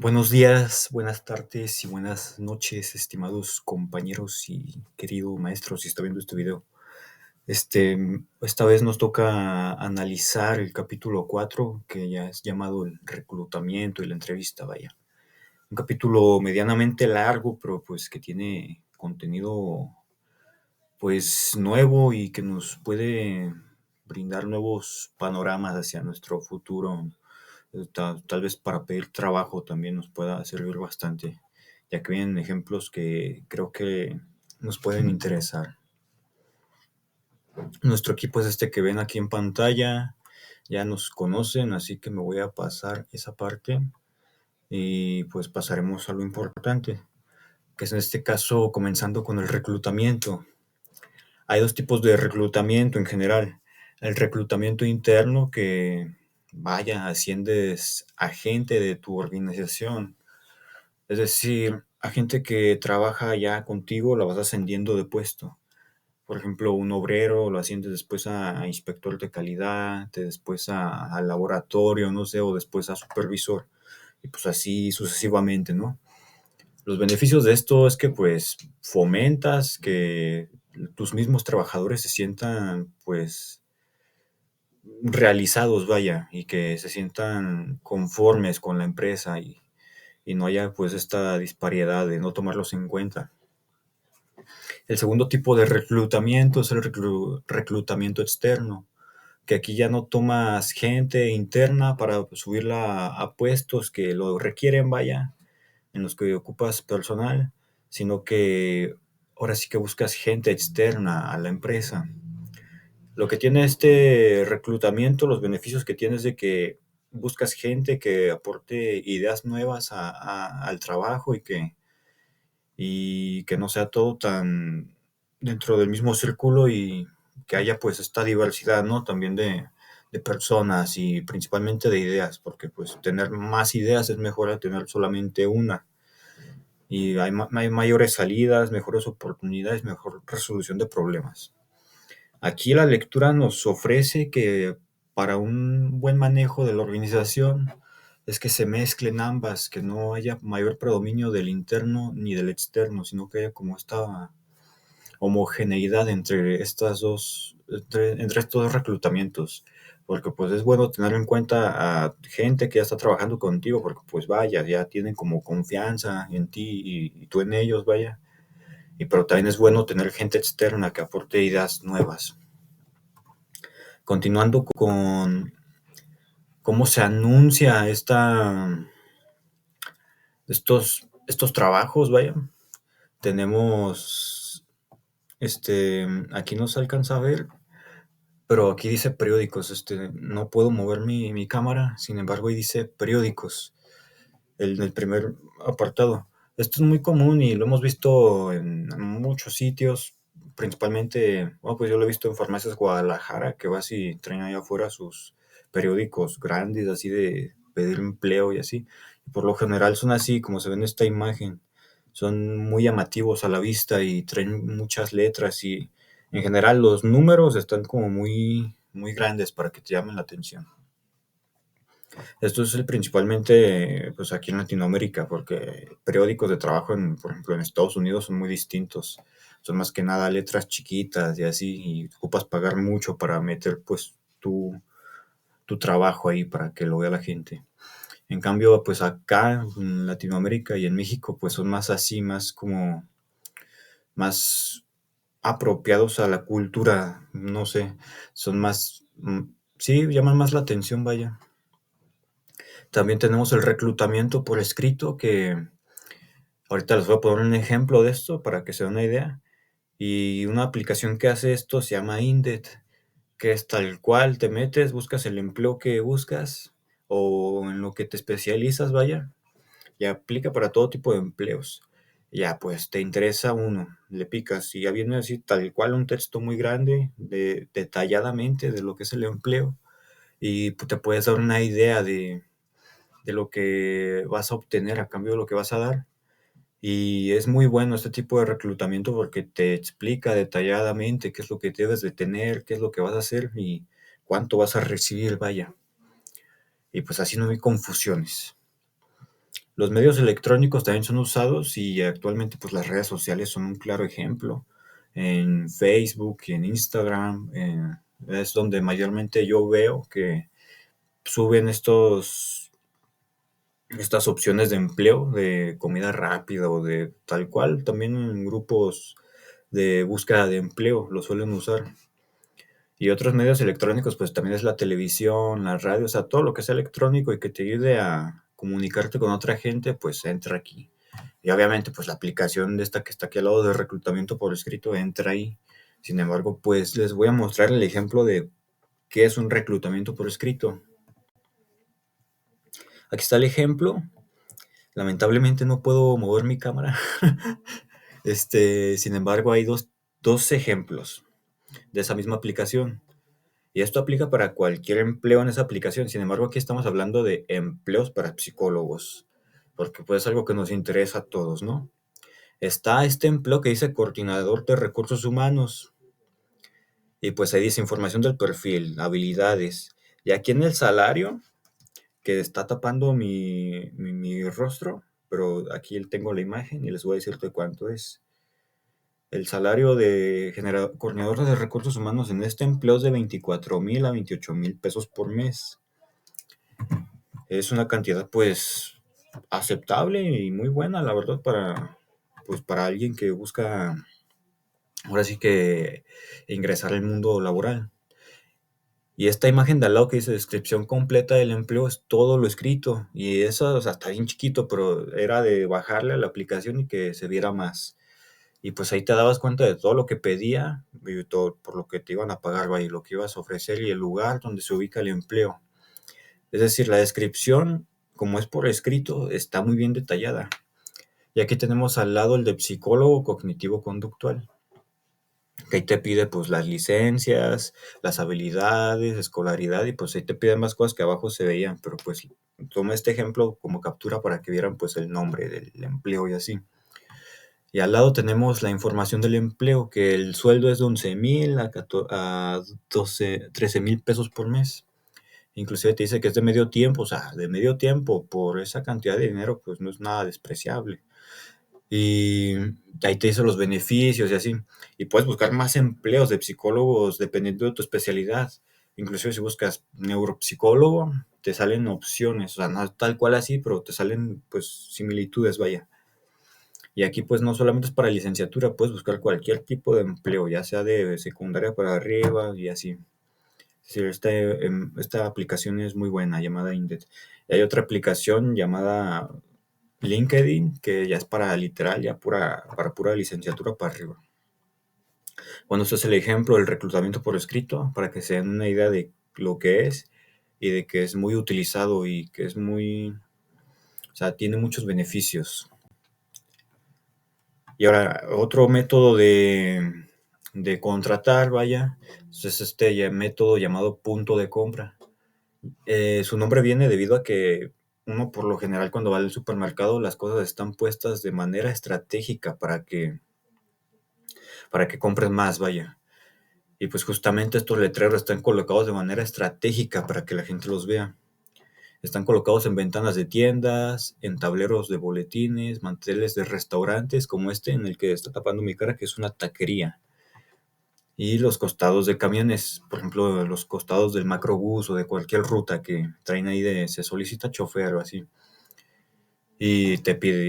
Buenos días, buenas tardes y buenas noches, estimados compañeros y querido maestro, si está viendo este video. Esta vez nos toca analizar el capítulo 4, que ya es llamado el reclutamiento y la entrevista, vaya. Un capítulo medianamente largo, pero pues que tiene contenido pues nuevo y que nos puede brindar nuevos panoramas hacia nuestro futuro. Tal vez para pedir trabajo también nos pueda servir bastante, ya que vienen ejemplos que creo que nos pueden interesar. Nuestro equipo es este que ven aquí en pantalla, ya nos conocen, así que me voy a pasar esa parte y pues pasaremos a lo importante, que es en este caso comenzando con el reclutamiento. Hay dos tipos de reclutamiento en general. El reclutamiento interno que, vaya, asciendes a gente de tu organización. Es decir, a gente que trabaja ya contigo la vas ascendiendo de puesto. Por ejemplo, un obrero lo asciendes después a inspector de calidad, después al laboratorio, no sé, o después a supervisor. Y pues así sucesivamente, ¿no? Los beneficios de esto es que pues fomentas que tus mismos trabajadores se sientan pues realizados, vaya, y que se sientan conformes con la empresa y no haya pues esta disparidad de no tomarlos en cuenta. El segundo tipo de reclutamiento es el reclutamiento externo, que aquí ya no tomas gente interna para subirla a puestos que lo requieren, vaya, en los que ocupas personal, sino que ahora sí que buscas gente externa a la empresa. Lo que tiene este reclutamiento, los beneficios que tienes de que buscas gente que aporte ideas nuevas al trabajo y que no sea todo tan dentro del mismo círculo y que haya pues esta diversidad, ¿no? También de personas y principalmente de ideas, porque pues tener más ideas es mejor a tener solamente una. Y hay mayores salidas, mejores oportunidades, mejor resolución de problemas. Aquí la lectura nos ofrece que para un buen manejo de la organización es que se mezclen ambas, que no haya mayor predominio del interno ni del externo, sino que haya como esta homogeneidad entre entre estos dos reclutamientos. Porque pues es bueno tener en cuenta a gente que ya está trabajando contigo, porque pues vaya, ya tienen como confianza en ti y tú en ellos, vaya. Pero también es bueno tener gente externa que aporte ideas nuevas. Continuando con cómo se anuncia estos trabajos, vaya. Tenemos, aquí no se alcanza a ver, pero aquí dice periódicos. No puedo mover mi cámara, sin embargo, ahí dice periódicos, el primer apartado. Esto es muy común y lo hemos visto en muchos sitios, principalmente, bueno, pues yo lo he visto en Farmacias Guadalajara, que vas y traen allá afuera sus periódicos grandes, así de pedir empleo y así. Y por lo general son así, como se ve en esta imagen. Son muy llamativos a la vista y traen muchas letras y en general los números están como muy, muy grandes para que te llamen la atención. Esto es principalmente pues aquí en Latinoamérica, porque periódicos de trabajo, por ejemplo, en Estados Unidos son muy distintos. Son más que nada letras chiquitas y así, y ocupas pagar mucho para meter pues tu trabajo ahí para que lo vea la gente. En cambio, pues acá en Latinoamérica y en México, pues son más así, más como, más apropiados a la cultura, no sé, son más, sí, llaman más la atención, vaya. También tenemos el reclutamiento por escrito, que ahorita les voy a poner un ejemplo de esto para que se den una idea. Y una aplicación que hace esto se llama Indeed, que es tal cual, te metes, buscas el empleo que buscas o en lo que te especializas, vaya, y aplica para todo tipo de empleos. Ya, pues te interesa uno, le picas y ya viene así tal cual un texto muy grande, detalladamente de lo que es el empleo y te puedes dar una idea de lo que vas a obtener a cambio de lo que vas a dar. Y es muy bueno este tipo de reclutamiento porque te explica detalladamente qué es lo que debes de tener, qué es lo que vas a hacer y cuánto vas a recibir, vaya. Y pues así no hay confusiones. Los medios electrónicos también son usados y actualmente pues las redes sociales son un claro ejemplo. En Facebook y en Instagram es donde mayormente yo veo que suben estas opciones de empleo, de comida rápida o de tal cual. También en grupos de búsqueda de empleo lo suelen usar. Y otros medios electrónicos, pues también es la televisión, la radio, o sea, todo lo que sea electrónico y que te ayude a comunicarte con otra gente, pues entra aquí. Y obviamente, pues la aplicación de esta que está aquí al lado de reclutamiento por escrito entra ahí. Sin embargo, pues les voy a mostrar el ejemplo de qué es un reclutamiento por escrito. Aquí está el ejemplo. Lamentablemente no puedo mover mi cámara. Sin embargo, hay dos ejemplos de esa misma aplicación. Y esto aplica para cualquier empleo en esa aplicación. Sin embargo, aquí estamos hablando de empleos para psicólogos, porque pues es algo que nos interesa a todos, ¿no? Está este empleo que dice coordinador de recursos humanos. Y pues ahí dice información del perfil, habilidades. Y aquí en el salario, que está tapando mi rostro, pero aquí tengo la imagen y les voy a decir de cuánto es. El salario de coordinador de recursos humanos en este empleo es de 24,000 a 28,000 pesos por mes. Es una cantidad pues aceptable y muy buena, la verdad, para alguien que busca ahora sí que ingresar al mundo laboral. Y esta imagen de al lado que dice descripción completa del empleo es todo lo escrito. Y eso, o sea, está bien chiquito, pero era de bajarle a la aplicación y que se viera más. Y pues ahí te dabas cuenta de todo lo que pedía y todo por lo que te iban a pagar, vaya, y lo que ibas a ofrecer y el lugar donde se ubica el empleo. Es decir, la descripción, como es por escrito, está muy bien detallada. Y aquí tenemos al lado el de psicólogo cognitivo-conductual, que ahí te pide pues las licencias, las habilidades, escolaridad, y pues ahí te piden más cosas que abajo se veían, pero pues tomé este ejemplo como captura para que vieran pues el nombre del empleo y así. Y al lado tenemos la información del empleo, que el sueldo es de 11,000 a 13,000 pesos por mes. Inclusive te dice que es de medio tiempo, o sea, de medio tiempo por esa cantidad de dinero, pues no es nada despreciable. Y ahí te dice los beneficios y así. Y puedes buscar más empleos de psicólogos dependiendo de tu especialidad. Inclusive si buscas neuropsicólogo, te salen opciones, o sea, no tal cual así, pero te salen pues similitudes, vaya. Y aquí pues no solamente es para licenciatura, puedes buscar cualquier tipo de empleo, ya sea de secundaria para arriba y así. Sí, esta aplicación es muy buena, llamada Indeed. Y hay otra aplicación llamada LinkedIn, que ya es para literal, para pura licenciatura para arriba. Bueno, este es el ejemplo del reclutamiento por escrito, para que se den una idea de lo que es y de que es muy utilizado y que es o sea, tiene muchos beneficios. Y ahora, otro método de contratar, vaya, es este método llamado punto de compra. Su nombre viene debido a que uno por lo general cuando va al supermercado las cosas están puestas de manera estratégica para que compres más, vaya. Y pues justamente estos letreros están colocados de manera estratégica para que la gente los vea. Están colocados en ventanas de tiendas, en tableros de boletines, manteles de restaurantes como este en el que está tapando mi cara, que es una taquería. Y los costados de camiones, por ejemplo, los costados del macrobús o de cualquier ruta que traen ahí se solicita chofer o así. Y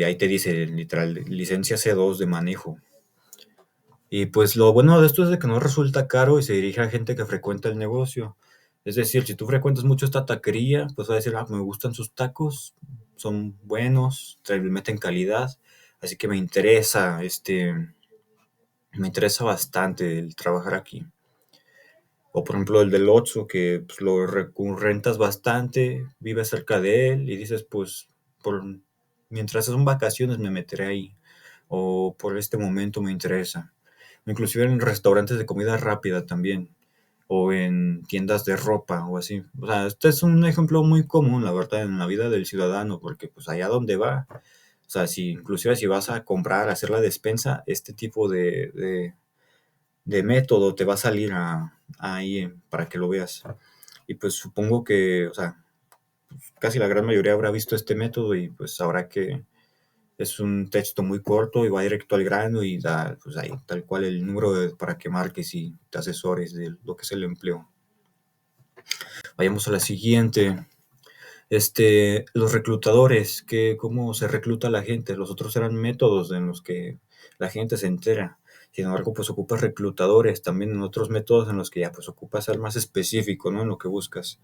ahí te dice literal, licencia C2 de manejo. Y pues lo bueno de esto es de que no resulta caro y se dirige a gente que frecuenta el negocio. Es decir, si tú frecuentas mucho esta taquería, pues vas a decir, me gustan sus tacos, son buenos, le meten calidad, así que me interesa bastante el trabajar aquí. O por ejemplo el del Otso, que pues, rentas bastante, vives cerca de él y dices, pues, mientras son vacaciones me meteré ahí. O por este momento me interesa. Inclusive en restaurantes de comida rápida también. O en tiendas de ropa o así. O sea, este es un ejemplo muy común, la verdad, en la vida del ciudadano, porque pues allá donde va, o sea, inclusive si vas a comprar, a hacer la despensa, este tipo de método te va a salir ahí para que lo veas. Y pues supongo que, o sea, casi la gran mayoría habrá visto este método y pues sabrá que es un texto muy corto y va directo al grano y da pues ahí tal cual el número para que marques y te asesores de lo que es el empleo. Vayamos a la siguiente. Los reclutadores, cómo se recluta a la gente. Los otros eran métodos en los que la gente se entera. Sin embargo, pues ocupas reclutadores también en otros métodos en los que ya pues ocupas ser más específico, ¿no? En lo que buscas.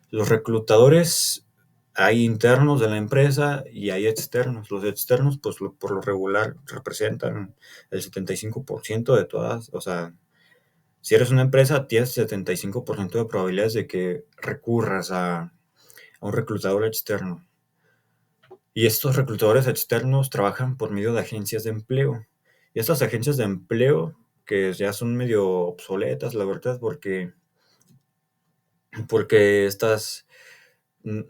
Los reclutadores, hay internos de la empresa y hay externos. Los externos, pues por lo regular, representan el 75% de todas, o sea, si eres una empresa, tienes 75% de probabilidades de que recurras a un reclutador externo. Y estos reclutadores externos trabajan por medio de agencias de empleo. Y estas agencias de empleo, que ya son medio obsoletas, la verdad, porque estas mm,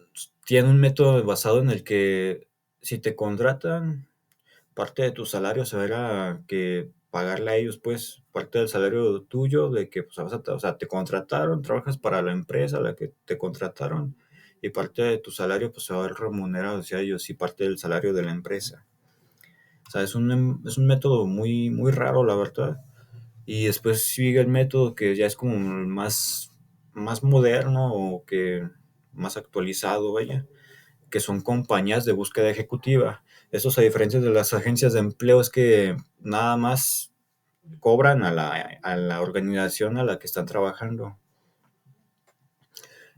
tienen un método basado en el que si te contratan, parte de tu salario se verá que pagarle a ellos, pues, parte del salario tuyo, de que, pues, o sea, te contrataron, trabajas para la empresa a la que te contrataron, y parte de tu salario, pues, se va a ver remunerado hacia ellos y parte del salario de la empresa. O sea, es un método muy, muy raro, la verdad. Y después sigue el método que ya es como más moderno o que más actualizado, vaya, que son compañías de búsqueda ejecutiva. Estos, a diferencia de las agencias de empleo, es que nada más cobran a la organización a la que están trabajando.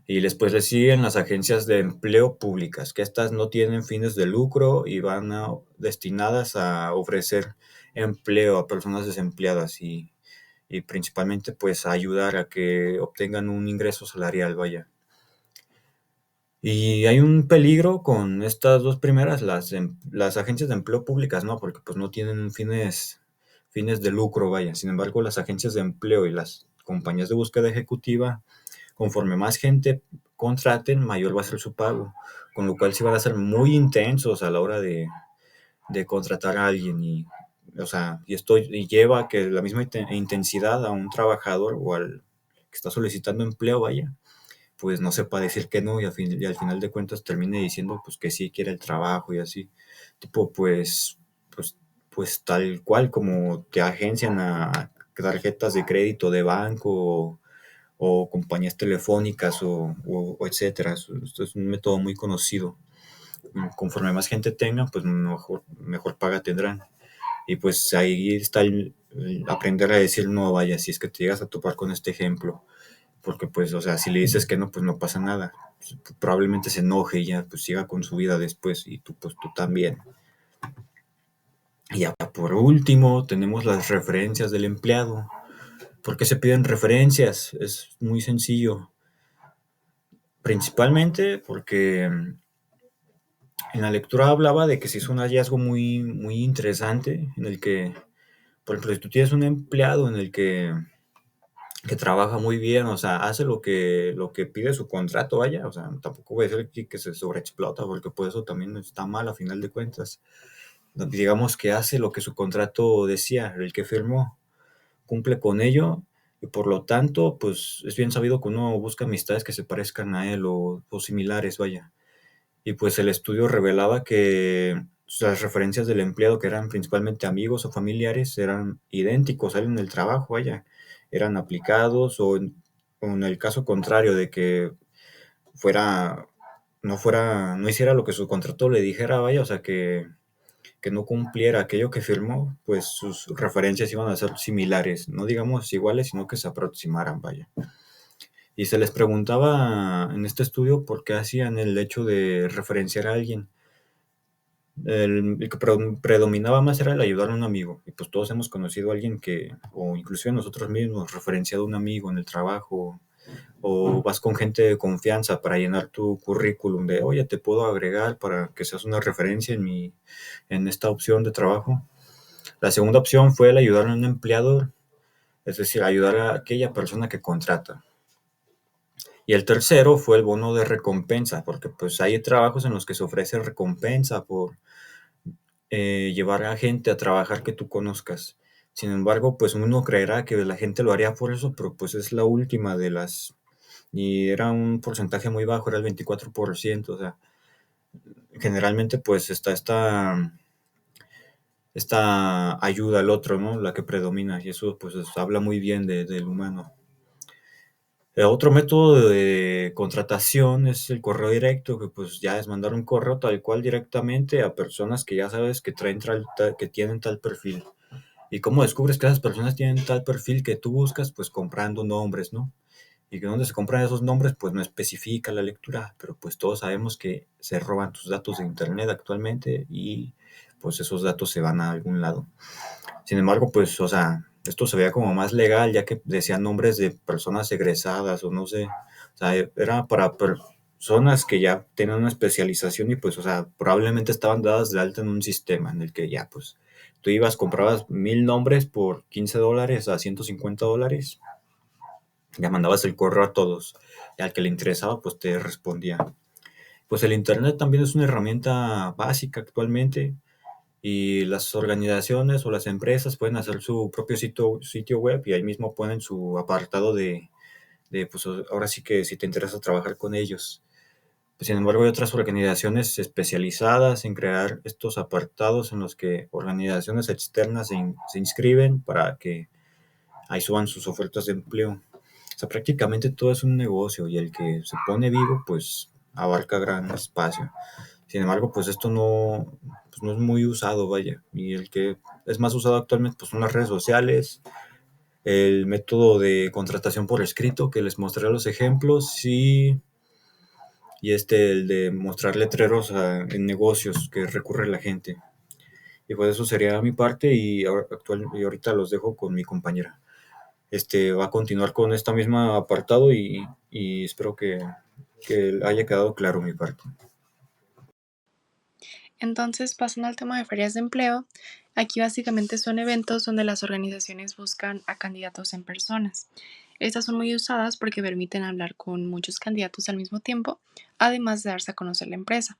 Y después le siguen las agencias de empleo públicas, que estas no tienen fines de lucro y destinadas a ofrecer empleo a personas desempleadas y principalmente pues a ayudar a que obtengan un ingreso salarial, vaya. Y hay un peligro con estas dos primeras, las agencias de empleo públicas, ¿no? Porque pues no tienen fines de lucro, vaya. Sin embargo, las agencias de empleo y las compañías de búsqueda ejecutiva, conforme más gente contraten, mayor va a ser su pago. Con lo cual sí van a ser muy intensos a la hora de contratar a alguien o sea, y lleva a que la misma intensidad a un trabajador o al que está solicitando empleo, vaya, pues no sepa decir que no y al final de cuentas termine diciendo pues que sí quiere el trabajo y así. Tipo, pues, pues tal cual como te agencian a tarjetas de crédito de banco o compañías telefónicas o etcétera. Esto es un método muy conocido. Conforme más gente tengan, pues mejor paga tendrán. Y pues ahí está el aprender a decir no, vaya, si es que te llegas a topar con este ejemplo. Porque pues, o sea, si le dices que no, pues no pasa nada. Pues, probablemente se enoje y ya pues siga con su vida después y pues tú también. Y ya por último tenemos las referencias del empleado. ¿Por qué se piden referencias? Es muy sencillo. Principalmente porque en la lectura hablaba de que se hizo un hallazgo muy, muy interesante en el que, por ejemplo, si tú tienes un empleado en el que trabaja muy bien, o sea, hace lo que pide su contrato, vaya, o sea, tampoco voy a decir que se sobreexplota, porque pues eso también está mal a final de cuentas. Digamos que hace lo que su contrato decía, el que firmó, cumple con ello, y por lo tanto, pues es bien sabido que uno busca amistades que se parezcan a él o similares, vaya. Y pues el estudio revelaba que las referencias del empleado, que eran principalmente amigos o familiares, eran idénticos a él en el trabajo, vaya, eran aplicados o en el caso contrario de que fuera, no hiciera lo que su contrato le dijera, vaya, o sea, que no cumpliera aquello que firmó, pues sus referencias iban a ser similares, no digamos iguales, sino que se aproximaran, vaya. Y se les preguntaba en este estudio por qué hacían el hecho de referenciar a alguien. El que predominaba más era el ayudar a un amigo. Y pues todos hemos conocido a alguien o inclusive nosotros mismos, referenciado a un amigo en el trabajo, o vas con gente de confianza para llenar tu currículum de, oye, te puedo agregar para que seas una referencia en esta opción de trabajo. La segunda opción fue el ayudar a un empleador, es decir, ayudar a aquella persona que contrata. Y el tercero fue el bono de recompensa, porque pues hay trabajos en los que se ofrece recompensa por llevar a gente a trabajar que tú conozcas. Sin embargo, pues uno creerá que la gente lo haría por eso, pero pues es la última y era un porcentaje muy bajo, era el 24%. O sea, generalmente pues está esta ayuda al otro, ¿no? La que predomina, y eso pues habla muy bien del humano. Otro método de contratación es el correo directo, que pues ya es mandar un correo tal cual directamente a personas que ya sabes que que tienen tal perfil. ¿Y cómo descubres que esas personas tienen tal perfil que tú buscas? Pues comprando nombres, ¿no? Y que donde se compran esos nombres, pues no especifica la lectura, pero pues todos sabemos que se roban tus datos de internet actualmente y pues esos datos se van a algún lado. Sin embargo, pues, o sea, esto se veía como más legal, ya que decían nombres de personas egresadas o no sé. O sea, era para personas que ya tenían una especialización y pues, o sea, probablemente estaban dadas de alta en un sistema en el que ya, pues, tú ibas, comprabas 1000 nombres por $15 a $150, ya mandabas el correo a todos y al que le interesaba, pues te respondía. Pues el Internet también es una herramienta básica actualmente y las organizaciones o las empresas pueden hacer su propio sitio web y ahí mismo ponen su apartado pues ahora sí que si te interesa trabajar con ellos. Sin embargo, hay otras organizaciones especializadas en crear estos apartados en los que organizaciones externas se inscriben para que ahí suban sus ofertas de empleo. O sea, prácticamente todo es un negocio y el que se pone vivo, pues abarca gran espacio. Sin embargo, pues esto pues no es muy usado, vaya. Y el que es más usado actualmente, pues son las redes sociales, el método de contratación por escrito, que les mostré los ejemplos, y el de mostrar letreros en negocios que recurre la gente. Y pues eso sería mi parte y ahorita los dejo con mi compañera. Va a continuar con esta misma apartado y espero que haya quedado claro mi parte. Entonces, pasando al tema de ferias de empleo, aquí básicamente son eventos donde las organizaciones buscan a candidatos en personas. Estas son muy usadas porque permiten hablar con muchos candidatos al mismo tiempo, además de darse a conocer la empresa.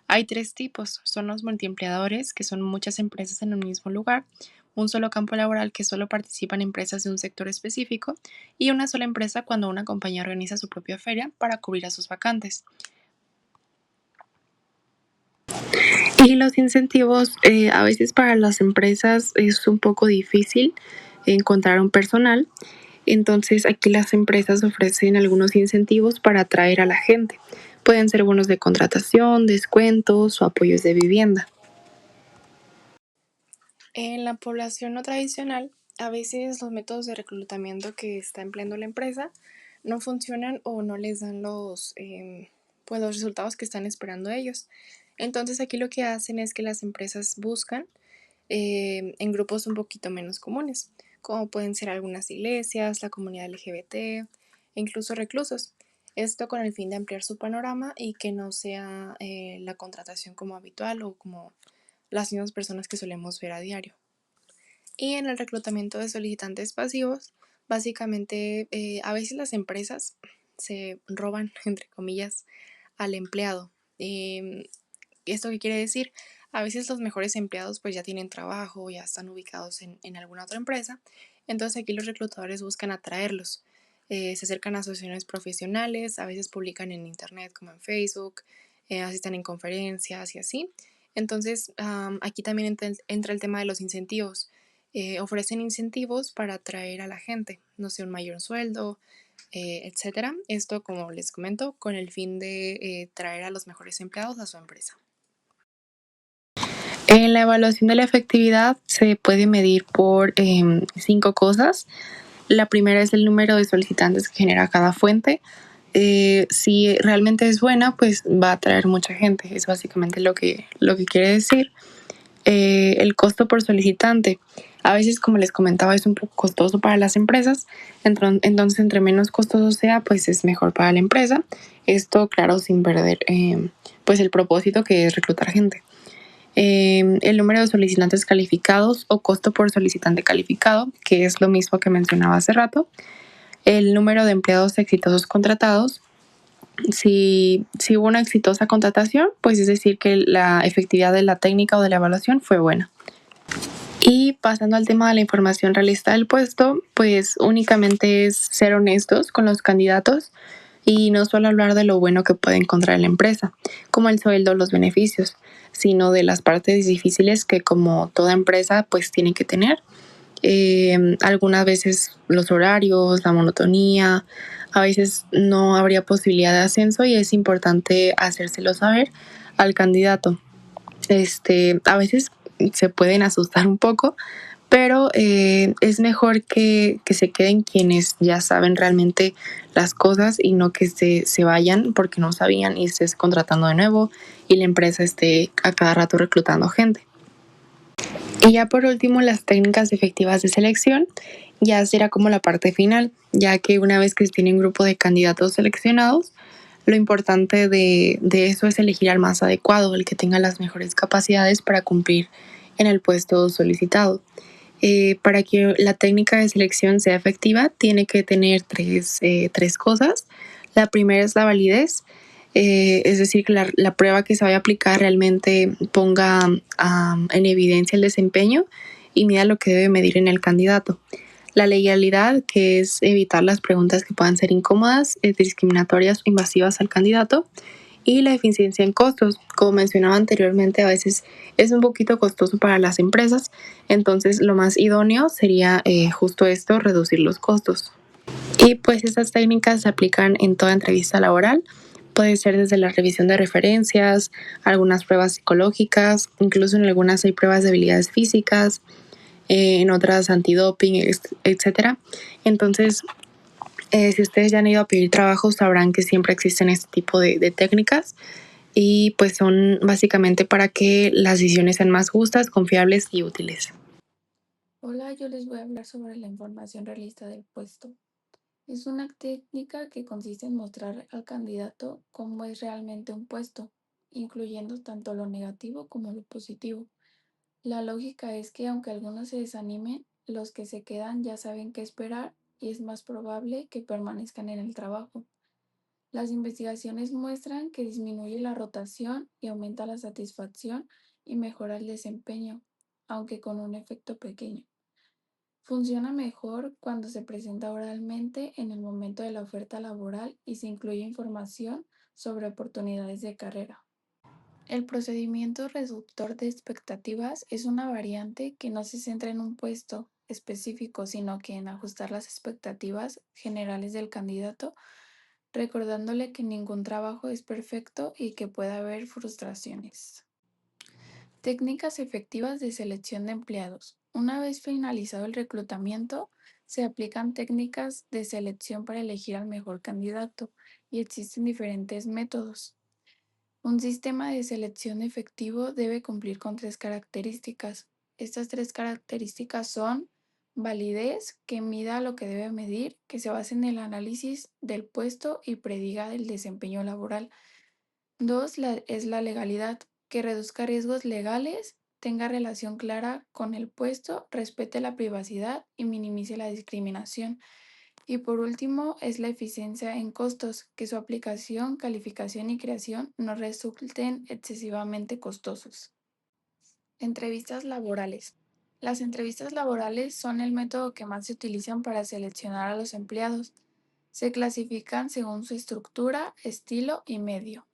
Hay tres tipos, son los multiempleadores, que son muchas empresas en un mismo lugar, un solo campo laboral que solo participan empresas de un sector específico y una sola empresa cuando una compañía organiza su propia feria para cubrir a sus vacantes. Y los incentivos, a veces para las empresas es un poco difícil encontrar un personal, entonces aquí las empresas ofrecen algunos incentivos para atraer a la gente. Pueden ser bonos de contratación, descuentos o apoyos de vivienda. En la población no tradicional, a veces los métodos de reclutamiento que está empleando la empresa no funcionan o no les dan pues los resultados que están esperando ellos. Entonces aquí lo que hacen es que las empresas buscan en grupos un poquito menos comunes, como pueden ser algunas iglesias, la comunidad LGBT e incluso reclusos. Esto con el fin de ampliar su panorama y que no sea la contratación como habitual o como las mismas personas que solemos ver a diario. Y en el reclutamiento de solicitantes pasivos, básicamente a veces las empresas se roban, entre comillas, al empleado. ¿Esto qué quiere decir? A veces los mejores empleados pues ya tienen trabajo, ya están ubicados en alguna otra empresa. Entonces aquí los reclutadores buscan atraerlos. Se acercan a asociaciones profesionales, a veces publican en internet como en Facebook, asisten en conferencias y así. Entonces aquí también entra el tema de los incentivos. Ofrecen incentivos para atraer a la gente, no sé, un mayor sueldo, etcétera. Esto, como les comento, con el fin de traer a los mejores empleados a su empresa. En la evaluación de la efectividad se puede medir por 5 cosas. La primera es el número de solicitantes que genera cada fuente. Si realmente es buena, pues va a atraer mucha gente. Es básicamente lo que quiere decir. El costo por solicitante. A veces, como les comentaba, es un poco costoso para las empresas. Entonces, entre menos costoso sea, pues es mejor para la empresa. Esto, claro, sin perder pues el propósito que es reclutar gente. El número de solicitantes calificados o costo por solicitante calificado, que es lo mismo que mencionaba hace rato. El número de empleados exitosos contratados. Si hubo una exitosa contratación, pues es decir que la efectividad de la técnica o de la evaluación fue buena. Y pasando al tema de la información realista del puesto, pues únicamente es ser honestos con los candidatos y no solo hablar de lo bueno que puede encontrar la empresa, como el sueldo o los beneficios, sino de las partes difíciles que como toda empresa pues tiene que tener. Algunas veces los horarios, la monotonía, a veces no habría posibilidad de ascenso y es importante hacérselo saber al candidato. A veces se pueden asustar un poco, pero es mejor que se queden quienes ya saben realmente las cosas y no que se vayan porque no sabían y estés contratando de nuevo y la empresa esté a cada rato reclutando gente. Y ya por último, las técnicas efectivas de selección ya será como la parte final, ya que una vez que se tiene un grupo de candidatos seleccionados, lo importante de eso es elegir al más adecuado, el que tenga las mejores capacidades para cumplir en el puesto solicitado. Para que la técnica de selección sea efectiva, tiene que tener tres cosas. La primera es la validez, es decir, que la prueba que se vaya a aplicar realmente ponga en evidencia el desempeño y mida lo que debe medir en el candidato. La legalidad, que es evitar las preguntas que puedan ser incómodas, discriminatorias o invasivas al candidato. Y la eficiencia en costos, como mencionaba anteriormente, a veces es un poquito costoso para las empresas, entonces lo más idóneo sería justo esto, reducir los costos. Y pues estas técnicas se aplican en toda entrevista laboral, puede ser desde la revisión de referencias, algunas pruebas psicológicas, incluso en algunas hay pruebas de habilidades físicas, en otras antidoping, etcétera. Entonces, si ustedes ya han ido a pedir trabajo, sabrán que siempre existen este tipo de técnicas y pues son básicamente para que las decisiones sean más justas, confiables y útiles. Hola, yo les voy a hablar sobre la información realista del puesto. Es una técnica que consiste en mostrar al candidato cómo es realmente un puesto, incluyendo tanto lo negativo como lo positivo. La lógica es que aunque algunos se desanimen, los que se quedan ya saben qué esperar y es más probable que permanezcan en el trabajo. Las investigaciones muestran que disminuye la rotación y aumenta la satisfacción y mejora el desempeño, aunque con un efecto pequeño. Funciona mejor cuando se presenta oralmente en el momento de la oferta laboral y se incluye información sobre oportunidades de carrera. El procedimiento reductor de expectativas es una variante que no se centra en un puesto específico, sino que en ajustar las expectativas generales del candidato, recordándole que ningún trabajo es perfecto y que puede haber frustraciones. Técnicas efectivas de selección de empleados. Una vez finalizado el reclutamiento, se aplican técnicas de selección para elegir al mejor candidato y existen diferentes métodos. Un sistema de selección efectivo debe cumplir con tres características. Estas tres características son validez, que mida lo que debe medir, que se base en el análisis del puesto y prediga el desempeño laboral. Dos, es la legalidad, que reduzca riesgos legales, tenga relación clara con el puesto, respete la privacidad y minimice la discriminación. Y por último, es la eficiencia en costos, que su aplicación, calificación y creación no resulten excesivamente costosos. Entrevistas laborales. Las entrevistas laborales son el método que más se utilizan para seleccionar a los empleados. Se clasifican según su estructura, estilo y medio.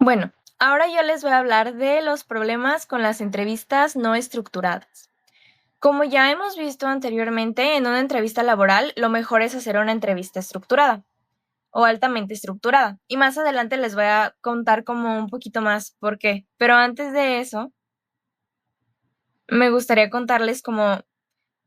Bueno, ahora yo les voy a hablar de los problemas con las entrevistas no estructuradas. Como ya hemos visto anteriormente, en una entrevista laboral, lo mejor es hacer una entrevista estructurada. o altamente estructurada. Y más adelante les voy a contar como un poquito más por qué. Pero antes de eso, me gustaría contarles como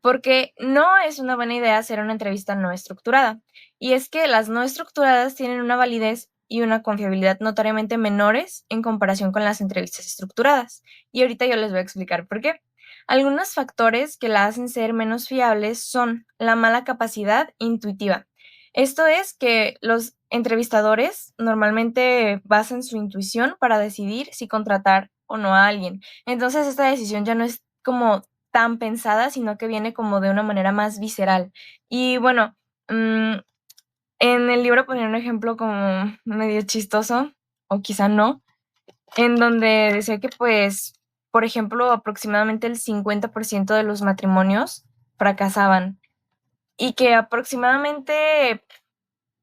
por qué no es una buena idea hacer una entrevista no estructurada. Y es que las no estructuradas tienen una validez y una confiabilidad notoriamente menores en comparación con las entrevistas estructuradas. Y ahorita yo les voy a explicar por qué. Algunos factores que la hacen ser menos fiables son la mala capacidad intuitiva. Esto es que los entrevistadores normalmente basan su intuición para decidir si contratar o no a alguien. Entonces esta decisión ya no es como tan pensada, sino que viene como de una manera más visceral. Y bueno, en el libro ponía un ejemplo como medio chistoso, o quizá no, en donde decía que, pues, por ejemplo, aproximadamente el 50% de los matrimonios fracasaban y que aproximadamente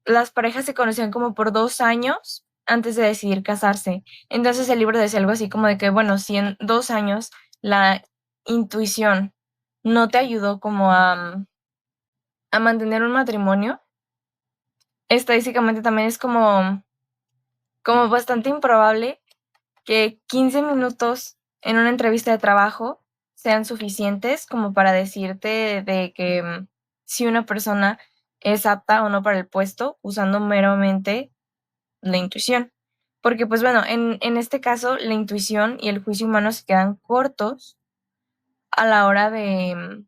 las parejas se conocían como por 2 años antes de decidir casarse. Entonces el libro decía algo así como de que, bueno, si en 2 años la intuición no te ayudó como a mantener un matrimonio, estadísticamente también es como bastante improbable que 15 minutos en una entrevista de trabajo sean suficientes como para decirte de que si una persona es apta o no para el puesto usando meramente la intuición. Porque, pues bueno, en este caso, la intuición y el juicio humano se quedan cortos a la hora de,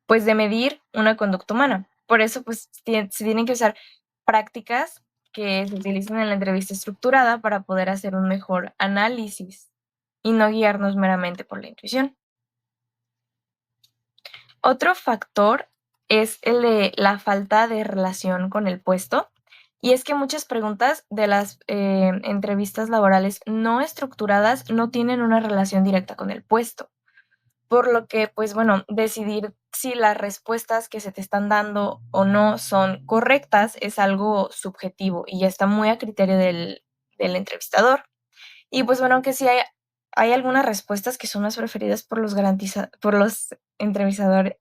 pues, de medir una conducta humana. Por eso, pues, se tienen que usar prácticas que se utilizan en la entrevista estructurada para poder hacer un mejor análisis y no guiarnos meramente por la intuición. Otro factor es el de la falta de relación con el puesto. Y es que muchas preguntas de las entrevistas laborales no estructuradas no tienen una relación directa con el puesto. Por lo que, pues bueno, decidir si las respuestas que se te están dando o no son correctas es algo subjetivo y ya está muy a criterio del entrevistador. Y pues bueno, aunque sí hay algunas respuestas que son las preferidas por los entrevistadores,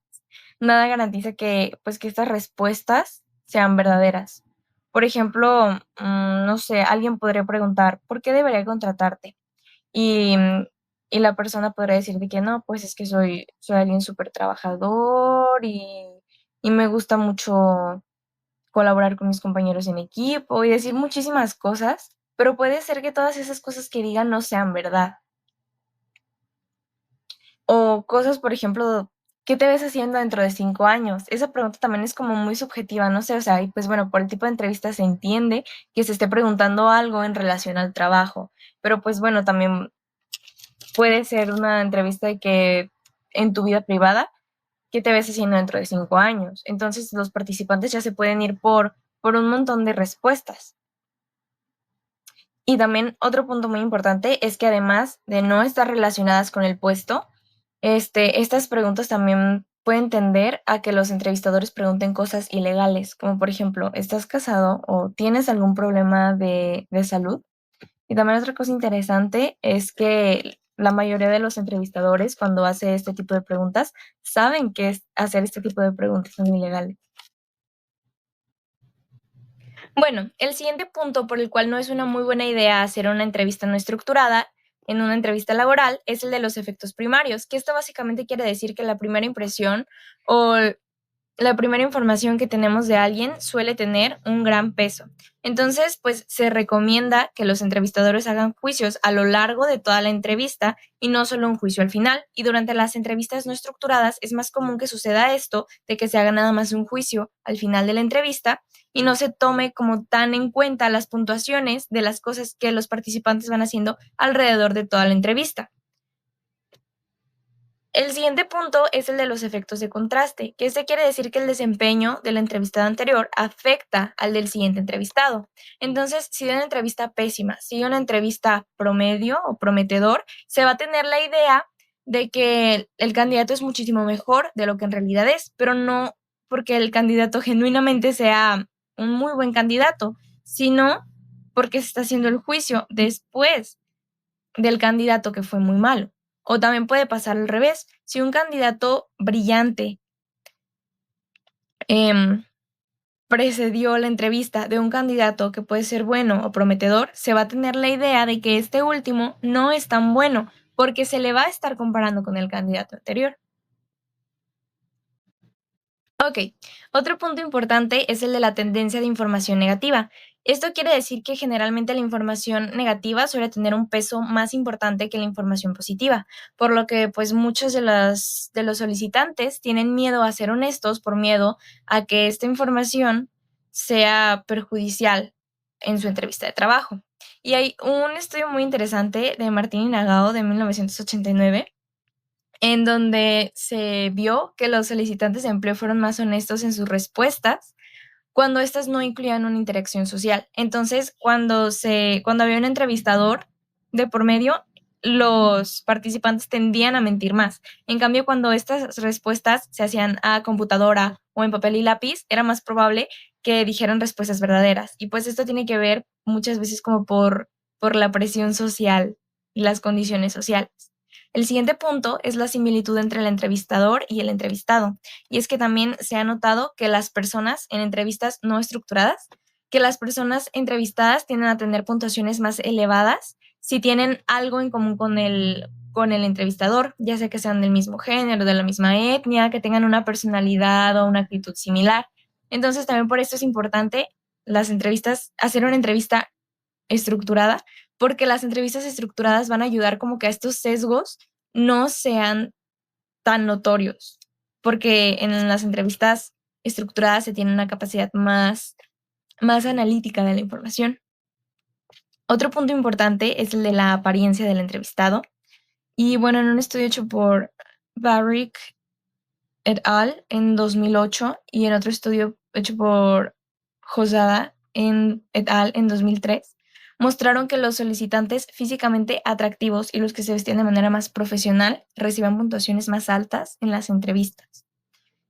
nada garantiza que, pues, que estas respuestas sean verdaderas. Por ejemplo, no sé, alguien podría preguntar, ¿por qué debería contratarte? Y, y la persona podría decir de que no, pues es que soy alguien súper trabajador y me gusta mucho colaborar con mis compañeros en equipo y decir muchísimas cosas, pero puede ser que todas esas cosas que digan no sean verdad. O cosas, por ejemplo, ¿qué te ves haciendo dentro de 5 años? Esa pregunta también es como muy subjetiva, no sé, o sea, y pues bueno, por el tipo de entrevista se entiende que se esté preguntando algo en relación al trabajo, pero pues bueno, también puede ser una entrevista de que en tu vida privada, ¿qué te ves haciendo dentro de 5 años? Entonces los participantes ya se pueden ir por un montón de respuestas. Y también otro punto muy importante es que además de no estar relacionadas con el puesto, estas preguntas también pueden tender a que los entrevistadores pregunten cosas ilegales, como por ejemplo, ¿estás casado o tienes algún problema de salud? Y también otra cosa interesante es que la mayoría de los entrevistadores, cuando hace este tipo de preguntas, saben que hacer este tipo de preguntas son ilegales. Bueno, el siguiente punto por el cual no es una muy buena idea hacer una entrevista no estructurada en una entrevista laboral es el de los efectos primarios, que esto básicamente quiere decir que la primera impresión o la primera información que tenemos de alguien suele tener un gran peso. Entonces, pues se recomienda que los entrevistadores hagan juicios a lo largo de toda la entrevista y no solo un juicio al final. Y durante las entrevistas no estructuradas es más común que suceda esto, de que se haga nada más un juicio al final de la entrevista y no se tome como tan en cuenta las puntuaciones de las cosas que los participantes van haciendo alrededor de toda la entrevista. El siguiente punto es el de los efectos de contraste, que este quiere decir que el desempeño del entrevistado anterior afecta al del siguiente entrevistado. Entonces, si de una entrevista pésima sigue una entrevista promedio o prometedor, se va a tener la idea de que el candidato es muchísimo mejor de lo que en realidad es, pero no porque el candidato genuinamente sea un muy buen candidato, sino porque se está haciendo el juicio después del candidato que fue muy malo. O también puede pasar al revés. Si un candidato brillante precedió la entrevista de un candidato que puede ser bueno o prometedor, se va a tener la idea de que este último no es tan bueno porque se le va a estar comparando con el candidato anterior. Ok, otro punto importante es el de la tendencia de información negativa. Esto quiere decir que generalmente la información negativa suele tener un peso más importante que la información positiva, por lo que pues muchos de los solicitantes tienen miedo a ser honestos por miedo a que esta información sea perjudicial en su entrevista de trabajo. Y hay un estudio muy interesante de Martín y Nagao de 1989 en donde se vio que los solicitantes de empleo fueron más honestos en sus respuestas cuando estas no incluían una interacción social. Entonces, cuando había un entrevistador de por medio, los participantes tendían a mentir más. En cambio, cuando estas respuestas se hacían a computadora o en papel y lápiz, era más probable que dijeran respuestas verdaderas. Y pues esto tiene que ver muchas veces como por la presión social y las condiciones sociales. El siguiente punto es la similitud entre el entrevistador y el entrevistado. Y es que también se ha notado que las personas en entrevistas no estructuradas, que las personas entrevistadas tienden a tener puntuaciones más elevadas si tienen algo en común con el entrevistador, ya sea que sean del mismo género, de la misma etnia, que tengan una personalidad o una actitud similar. Entonces, también por esto es importante las entrevistas, hacer una entrevista estructurada, porque las entrevistas estructuradas van a ayudar como que a estos sesgos no sean tan notorios, porque en las entrevistas estructuradas se tiene una capacidad más analítica de la información. Otro punto importante es el de la apariencia del entrevistado. Y bueno, en un estudio hecho por Barrick et al. En 2008 y en otro estudio hecho por Hosada et al. En 2003, mostraron que los solicitantes físicamente atractivos y los que se vestían de manera más profesional recibían puntuaciones más altas en las entrevistas.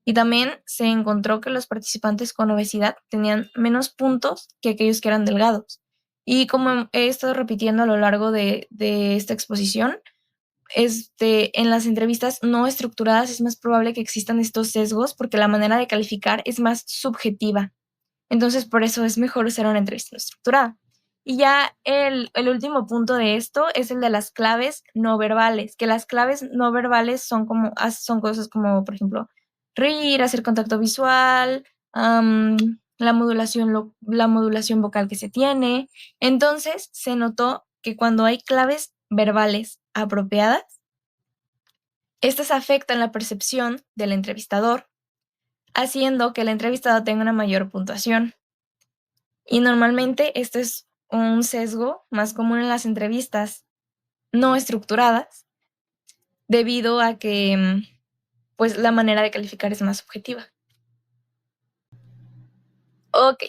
Y también se encontró que los participantes con obesidad tenían menos puntos que aquellos que eran delgados. Y como he estado repitiendo a lo largo de esta exposición, en las entrevistas no estructuradas es más probable que existan estos sesgos porque la manera de calificar es más subjetiva. Entonces, por eso es mejor usar una entrevista no estructurada. Y ya el último punto de esto es el de las claves no verbales, que las claves no verbales son cosas como, por ejemplo, reír, hacer contacto visual, la modulación vocal que se tiene. Entonces, se notó que cuando hay claves verbales apropiadas, estas afectan la percepción del entrevistador, haciendo que el entrevistado tenga una mayor puntuación. Y normalmente esto es un sesgo más común en las entrevistas no estructuradas, debido a que pues la manera de calificar es más subjetiva. Ok,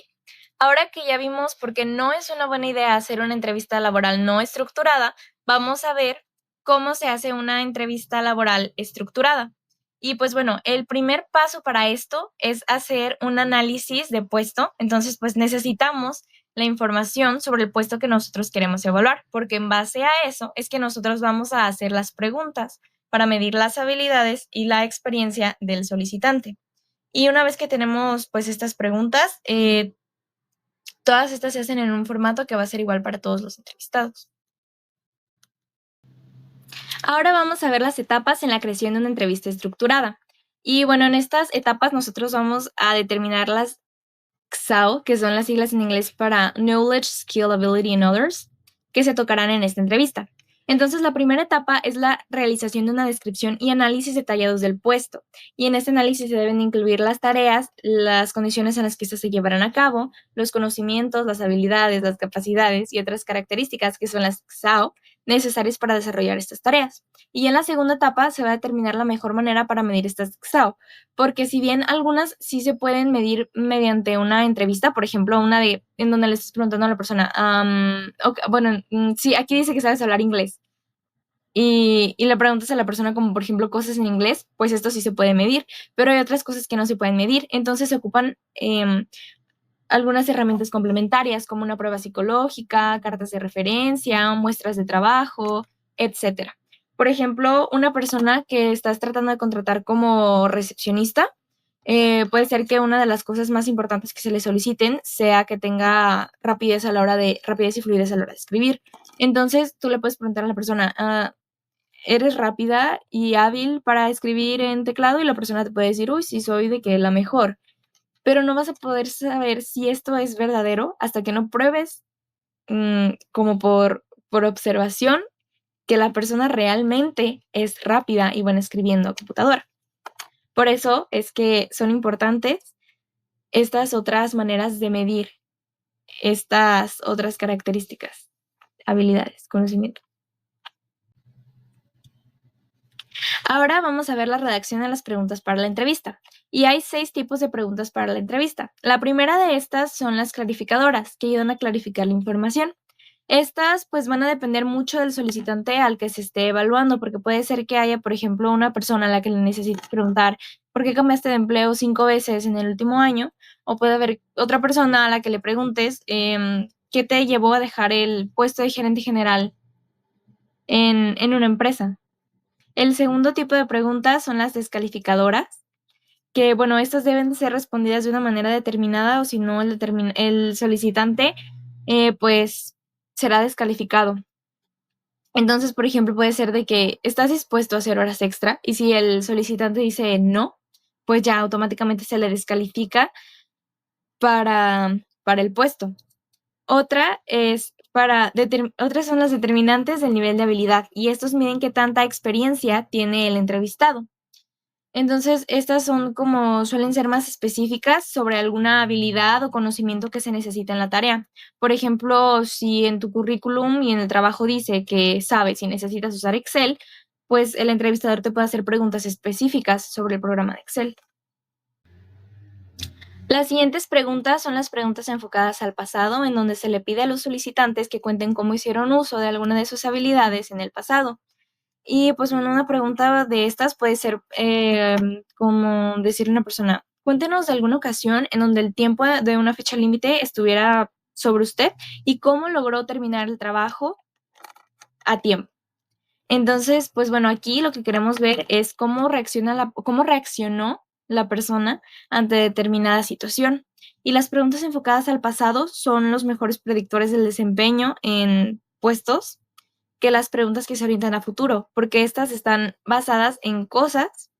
ahora que ya vimos por qué no es una buena idea hacer una entrevista laboral no estructurada, vamos a ver cómo se hace una entrevista laboral estructurada. Y pues bueno, el primer paso para esto es hacer un análisis de puesto. Entonces, pues necesitamos la información sobre el puesto que nosotros queremos evaluar, porque en base a eso es que nosotros vamos a hacer las preguntas para medir las habilidades y la experiencia del solicitante. Y una vez que tenemos pues estas preguntas, todas estas se hacen en un formato que va a ser igual para todos los entrevistados. Ahora vamos a ver las etapas en la creación de una entrevista estructurada. Y bueno, en estas etapas nosotros vamos a determinar las XAO, que son las siglas en inglés para Knowledge, Skill, Ability and Others, que se tocarán en esta entrevista. Entonces, la primera etapa es la realización de una descripción y análisis detallados del puesto. Y en este análisis se deben incluir las tareas, las condiciones en las que estas se llevarán a cabo, los conocimientos, las habilidades, las capacidades y otras características que son las XAO necesarias para desarrollar estas tareas. Y en la segunda etapa se va a determinar la mejor manera para medir estas XAO, porque si bien algunas sí se pueden medir mediante una entrevista, por ejemplo, una en donde le estás preguntando a la persona, okay, bueno, sí, aquí dice que sabes hablar inglés, y le preguntas a la persona como, por ejemplo, cosas en inglés, pues esto sí se puede medir, pero hay otras cosas que no se pueden medir, entonces se ocupan algunas herramientas complementarias, como una prueba psicológica, cartas de referencia, muestras de trabajo, etcétera. Por ejemplo, una persona que estás tratando de contratar como recepcionista, puede ser que una de las cosas más importantes que se le soliciten sea que tenga rapidez y fluidez a la hora de escribir. Entonces, tú le puedes preguntar a la persona, ¿eres rápida y hábil para escribir en teclado? Y la persona te puede decir, uy, sí, soy de que la mejor. Pero no vas a poder saber si esto es verdadero hasta que no pruebes, como por observación, que la persona realmente es rápida y buena escribiendo a computadora. Por eso es que son importantes estas otras maneras de medir estas otras características, habilidades, conocimiento. Ahora vamos a ver la redacción de las preguntas para la entrevista. Y hay 6 tipos de preguntas para la entrevista. La primera de estas son las clarificadoras, que ayudan a clarificar la información. Estas pues van a depender mucho del solicitante al que se esté evaluando, porque puede ser que haya, por ejemplo, una persona a la que le necesites preguntar ¿por qué cambiaste de empleo 5 veces en el último año? O puede haber otra persona a la que le preguntes ¿qué te llevó a dejar el puesto de gerente general en una empresa? El segundo tipo de preguntas son las descalificadoras, que bueno, estas deben ser respondidas de una manera determinada o si no el solicitante pues será descalificado. Entonces, por ejemplo, puede ser de que estás dispuesto a hacer horas extra y si el solicitante dice no, pues ya automáticamente se le descalifica para el puesto. Otras son las determinantes del nivel de habilidad y estos miden qué tanta experiencia tiene el entrevistado. Entonces, estas suelen ser más específicas sobre alguna habilidad o conocimiento que se necesita en la tarea. Por ejemplo, si en tu currículum y en el trabajo dice que sabes y necesitas usar Excel, pues el entrevistador te puede hacer preguntas específicas sobre el programa de Excel. Las siguientes preguntas son las preguntas enfocadas al pasado, en donde se le pide a los solicitantes que cuenten cómo hicieron uso de alguna de sus habilidades en el pasado. Y pues bueno, una pregunta de estas puede ser como decirle a una persona, cuéntenos de alguna ocasión en donde el tiempo de una fecha límite estuviera sobre usted y cómo logró terminar el trabajo a tiempo. Entonces, pues bueno, aquí lo que queremos ver es cómo reaccionó la persona ante determinada situación. Y las preguntas enfocadas al pasado son los mejores predictores del desempeño en puestos que las preguntas que se orientan a futuro, porque estas están basadas en cosas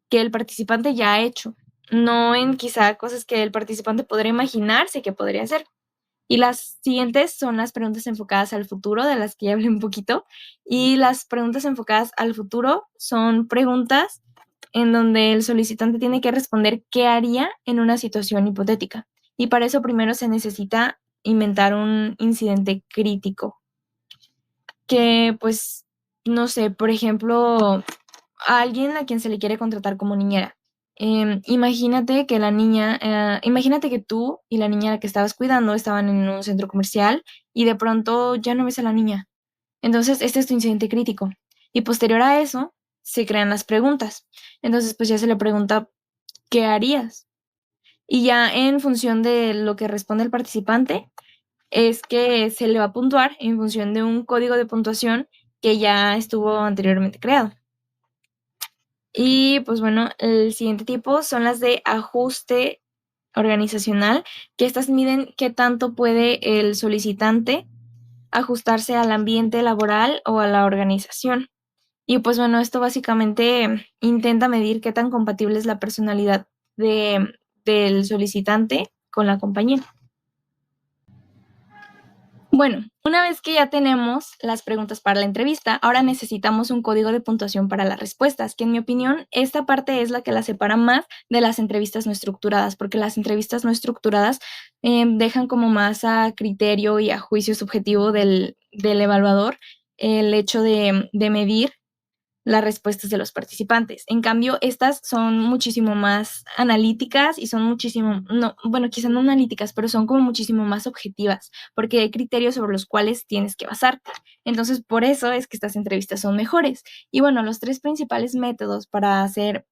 que el participante ya ha hecho, no en quizá cosas que el participante podría imaginarse que podría hacer. Y las siguientes son las preguntas enfocadas al futuro, de las que ya hablé un poquito. Y las preguntas enfocadas al futuro son preguntas en donde el solicitante tiene que responder qué haría en una situación hipotética. Y para eso primero se necesita inventar un incidente crítico que pues, no sé, por ejemplo, a alguien a quien se le quiere contratar como niñera. Imagínate que tú y la niña a la que estabas cuidando estaban en un centro comercial y de pronto ya no ves a la niña. Entonces, este es tu incidente crítico. Y posterior a eso, se crean las preguntas. Entonces, pues ya se le pregunta, ¿qué harías? Y ya en función de lo que responde el participante, es que se le va a puntuar en función de un código de puntuación que ya estuvo anteriormente creado. Y pues bueno, el siguiente tipo son las de ajuste organizacional, que estas miden qué tanto puede el solicitante ajustarse al ambiente laboral o a la organización. Y pues bueno, esto básicamente intenta medir qué tan compatible es la personalidad del solicitante con la compañía. Bueno, una vez que ya tenemos las preguntas para la entrevista, ahora necesitamos un código de puntuación para las respuestas, que en mi opinión, esta parte es la que la separa más de las entrevistas no estructuradas, porque las entrevistas no estructuradas dejan como más a criterio y a juicio subjetivo del evaluador el hecho de medir las respuestas de los participantes. En cambio, estas son muchísimo más analíticas y son quizá no analíticas, pero son como muchísimo más objetivas, porque hay criterios sobre los cuales tienes que basarte. Entonces, por eso es que estas entrevistas son mejores. Y bueno, los 3 principales métodos para hacer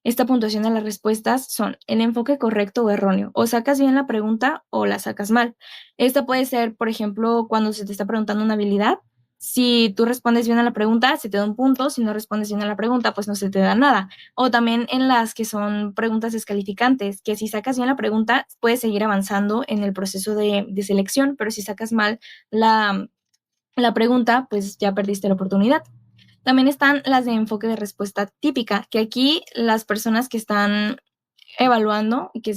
esta puntuación de las respuestas son el enfoque correcto o erróneo. O sacas bien la pregunta o la sacas mal. Esta puede ser, por ejemplo, cuando se te está preguntando una habilidad, si tú respondes bien a la pregunta, se te da un punto, si no respondes bien a la pregunta, pues no se te da nada. O también en las que son preguntas descalificantes, que si sacas bien la pregunta, puedes seguir avanzando en el proceso de selección, pero si sacas mal la pregunta, pues ya perdiste la oportunidad. También están las de enfoque de respuesta típica, que aquí las personas que están evaluando y que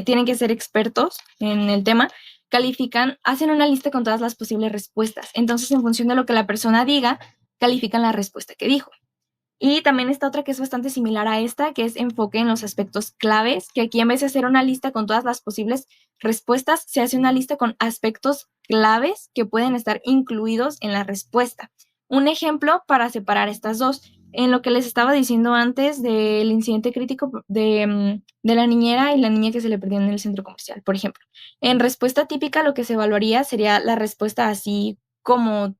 tienen que ser expertos en el tema, califican, hacen una lista con todas las posibles respuestas. Entonces, en función de lo que la persona diga, califican la respuesta que dijo. Y también está otra que es bastante similar a esta, que es enfoque en los aspectos claves, que aquí en vez de hacer una lista con todas las posibles respuestas, se hace una lista con aspectos claves que pueden estar incluidos en la respuesta. Un ejemplo para separar estas dos, en lo que les estaba diciendo antes del incidente crítico de la niñera y la niña que se le perdió en el centro comercial, por ejemplo. En respuesta típica lo que se evaluaría sería la respuesta así como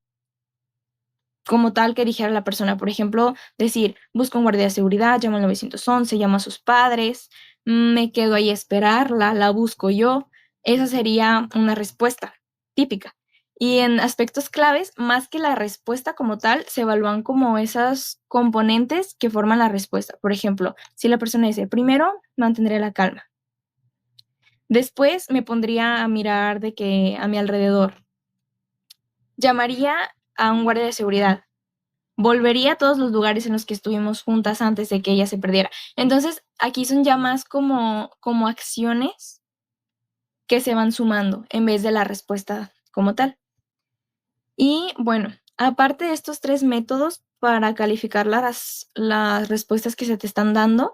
tal que dijera la persona. Por ejemplo, decir, busco un guardia de seguridad, llamo al 911, llamo a sus padres, me quedo ahí a esperarla, la busco yo. Esa sería una respuesta típica. Y en aspectos claves, más que la respuesta como tal, se evalúan como esas componentes que forman la respuesta. Por ejemplo, si la persona dice, primero, mantendré la calma. Después me pondría a mirar de que a mi alrededor. Llamaría a un guardia de seguridad. Volvería a todos los lugares en los que estuvimos juntas antes de que ella se perdiera. Entonces, aquí son ya más como acciones que se van sumando en vez de la respuesta como tal. Y bueno, aparte de estos 3 métodos para calificar las respuestas que se te están dando,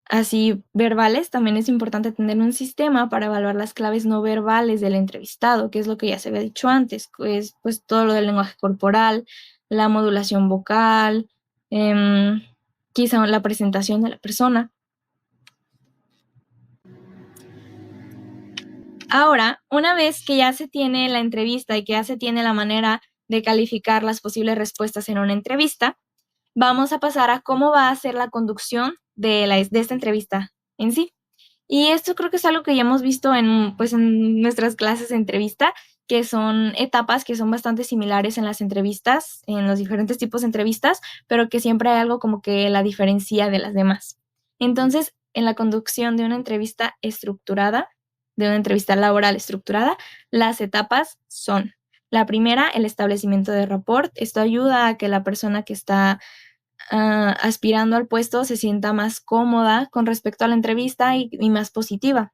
así verbales, también es importante tener un sistema para evaluar las claves no verbales del entrevistado, que es lo que ya se había dicho antes, es pues todo lo del lenguaje corporal, la modulación vocal, quizá la presentación de la persona. Ahora, una vez que ya se tiene la entrevista y que ya se tiene la manera de calificar las posibles respuestas en una entrevista, vamos a pasar a cómo va a ser la conducción de esta entrevista en sí. Y esto creo que es algo que ya hemos visto pues, en nuestras clases de entrevista, que son etapas que son bastante similares en las entrevistas, en los diferentes tipos de entrevistas, pero que siempre hay algo como que la diferencia de las demás. Entonces, en la conducción de una entrevista estructurada, de una entrevista laboral estructurada, las etapas son: la primera, el establecimiento de rapport. Esto ayuda a que la persona que está aspirando al puesto se sienta más cómoda con respecto a la entrevista y más positiva.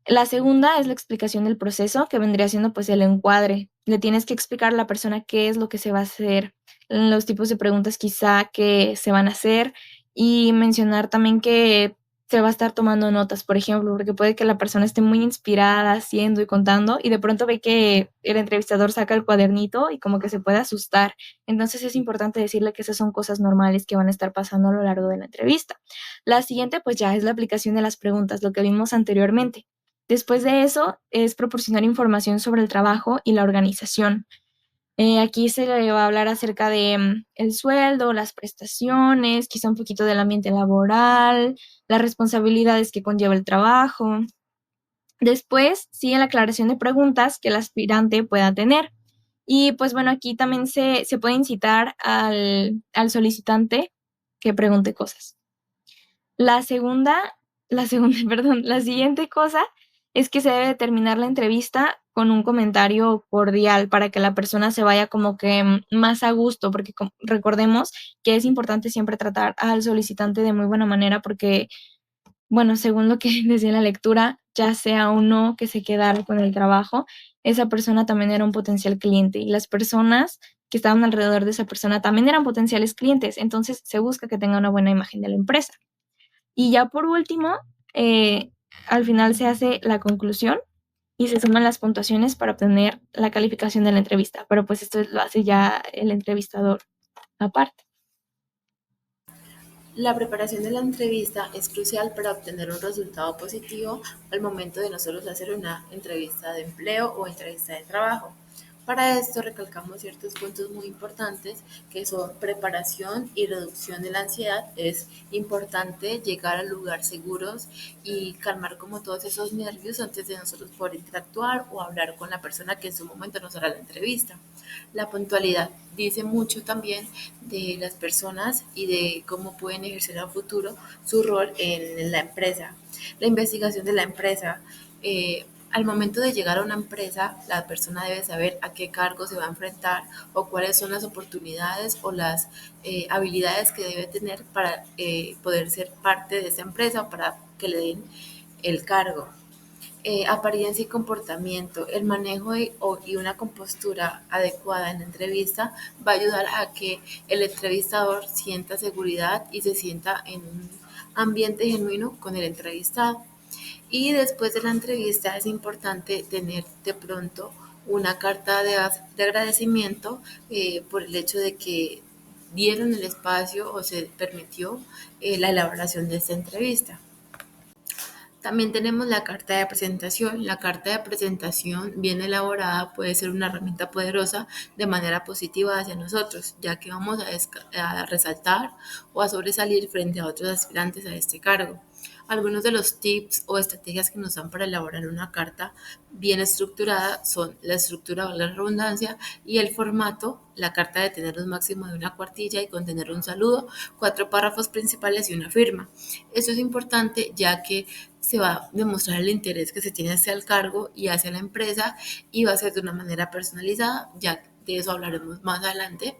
La segunda es la explicación del proceso, que vendría siendo pues el encuadre. Le tienes que explicar a la persona qué es lo que se va a hacer, los tipos de preguntas quizá que se van a hacer, y mencionar también que se va a estar tomando notas, por ejemplo, porque puede que la persona esté muy inspirada haciendo y contando y de pronto ve que el entrevistador saca el cuadernito y como que se puede asustar. Entonces es importante decirle que esas son cosas normales que van a estar pasando a lo largo de la entrevista. La siguiente pues ya es la aplicación de las preguntas, lo que vimos anteriormente. Después de eso es proporcionar información sobre el trabajo y la organización. Aquí se le va a hablar acerca de el sueldo, las prestaciones, quizá un poquito del ambiente laboral, las responsabilidades que conlleva el trabajo. Después sigue la aclaración de preguntas que el aspirante pueda tener. Y pues bueno, aquí también se puede incitar al solicitante que pregunte cosas. La siguiente cosa es que se debe terminar la entrevista con un comentario cordial para que la persona se vaya como que más a gusto, porque recordemos que es importante siempre tratar al solicitante de muy buena manera porque, bueno, según lo que decía en la lectura, ya sea uno que se quedara con el trabajo, esa persona también era un potencial cliente y las personas que estaban alrededor de esa persona también eran potenciales clientes, entonces se busca que tenga una buena imagen de la empresa. Y ya por último, al final se hace la conclusión y se suman las puntuaciones para obtener la calificación de la entrevista, pero pues esto lo hace ya el entrevistador aparte. La preparación de la entrevista es crucial para obtener un resultado positivo al momento de nosotros hacer una entrevista de empleo o entrevista de trabajo. Para esto recalcamos ciertos puntos muy importantes que son preparación y reducción de la ansiedad. Es importante llegar al lugar seguros y calmar como todos esos nervios antes de nosotros poder interactuar o hablar con la persona que en su momento nos hará la entrevista. La puntualidad dice mucho también de las personas y de cómo pueden ejercer a futuro su rol en la empresa. La investigación de la empresa. Al momento de llegar a una empresa, la persona debe saber a qué cargo se va a enfrentar o cuáles son las oportunidades o las habilidades que debe tener para poder ser parte de esta empresa o para que le den el cargo. Apariencia y comportamiento. El manejo y una compostura adecuada en la entrevista va a ayudar a que el entrevistador sienta seguridad y se sienta en un ambiente genuino con el entrevistado. Y después de la entrevista es importante tener de pronto una carta de agradecimiento por el hecho de que dieron el espacio o se permitió la elaboración de esta entrevista. También tenemos la carta de presentación. La carta de presentación bien elaborada puede ser una herramienta poderosa de manera positiva hacia nosotros, ya que vamos a resaltar o a sobresalir frente a otros aspirantes a este cargo. Algunos de los tips o estrategias que nos dan para elaborar una carta bien estructurada son la estructura, valga la redundancia, y el formato. La carta de tener un máximo de una cuartilla y contener un saludo, 4 párrafos principales y una firma. Esto es importante ya que se va a demostrar el interés que se tiene hacia el cargo y hacia la empresa y va a ser de una manera personalizada, ya de eso hablaremos más adelante.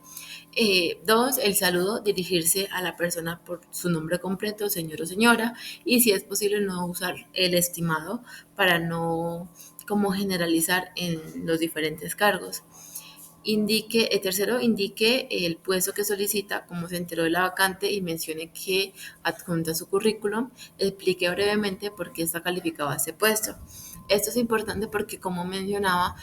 2, el saludo, dirigirse a la persona por su nombre completo, señor o señora, y si es posible no usar el estimado para no como generalizar en los diferentes cargos. Tercero, indique el puesto que solicita, cómo se enteró de la vacante y mencione que adjunta su currículum, explique brevemente por qué está calificado a ese puesto. Esto es importante porque, como mencionaba,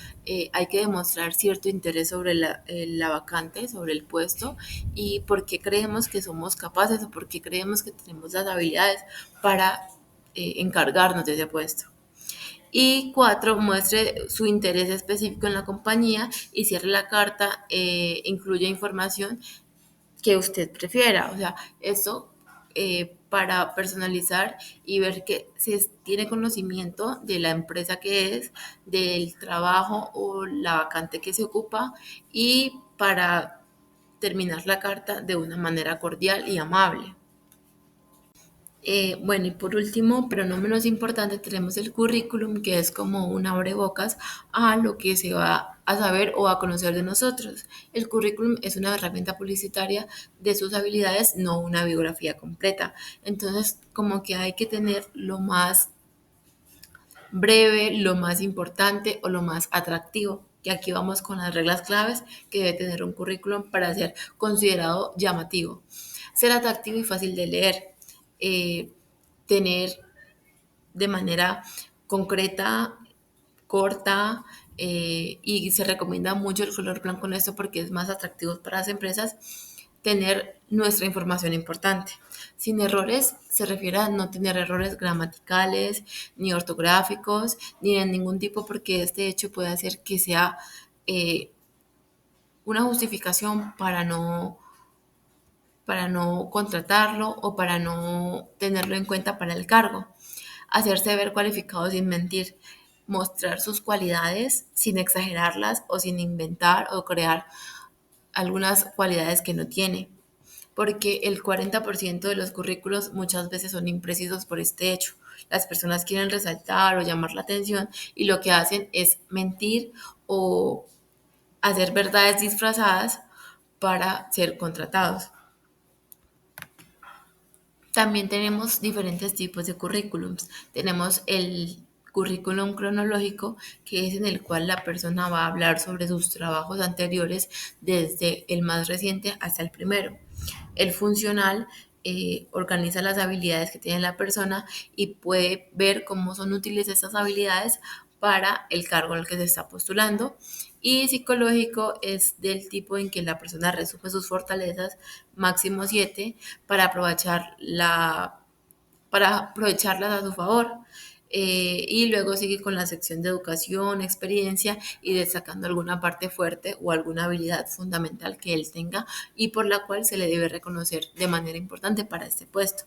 hay que demostrar cierto interés sobre la vacante, sobre el puesto y por qué creemos que somos capaces o por qué creemos que tenemos las habilidades para encargarnos de ese puesto. Y 4, muestre su interés específico en la compañía y cierre la carta, incluye información que usted prefiera. O sea, eso para personalizar y ver que se tiene conocimiento de la empresa que es, del trabajo o la vacante que se ocupa y para terminar la carta de una manera cordial y amable. Bueno, y por último, pero no menos importante, tenemos el currículum, que es como un abrebocas a lo que se va a saber o a conocer de nosotros. El currículum es una herramienta publicitaria de sus habilidades, no una biografía completa. Entonces, como que hay que tener lo más breve, lo más importante o lo más atractivo. Y aquí vamos con las reglas claves que debe tener un currículum para ser considerado llamativo. Ser atractivo y fácil de leer. Tener de manera concreta, corta, y se recomienda mucho el color blanco en esto porque es más atractivo para las empresas. Tener nuestra información importante. Sin errores se refiere a no tener errores gramaticales, ni ortográficos, ni de ningún tipo, porque este hecho puede hacer que sea eh, una justificación para no contratarlo o para no tenerlo en cuenta para el cargo. Hacerse ver cualificado sin mentir, mostrar sus cualidades sin exagerarlas o sin inventar o crear algunas cualidades que no tiene, porque el 40% de los currículos muchas veces son imprecisos por este hecho. Las personas quieren resaltar o llamar la atención y lo que hacen es mentir o hacer verdades disfrazadas para ser contratados. También tenemos diferentes tipos de currículums. Tenemos el currículum cronológico, que es en el cual la persona va a hablar sobre sus trabajos anteriores desde el más reciente hasta el primero. El funcional organiza las habilidades que tiene la persona y puede ver cómo son útiles estas habilidades para el cargo al que se está postulando. Y psicológico es del tipo en que la persona resume sus fortalezas, máximo 7, para para aprovecharlas a su favor. Y luego sigue con la sección de educación, experiencia y destacando alguna parte fuerte o alguna habilidad fundamental que él tenga y por la cual se le debe reconocer de manera importante para este puesto.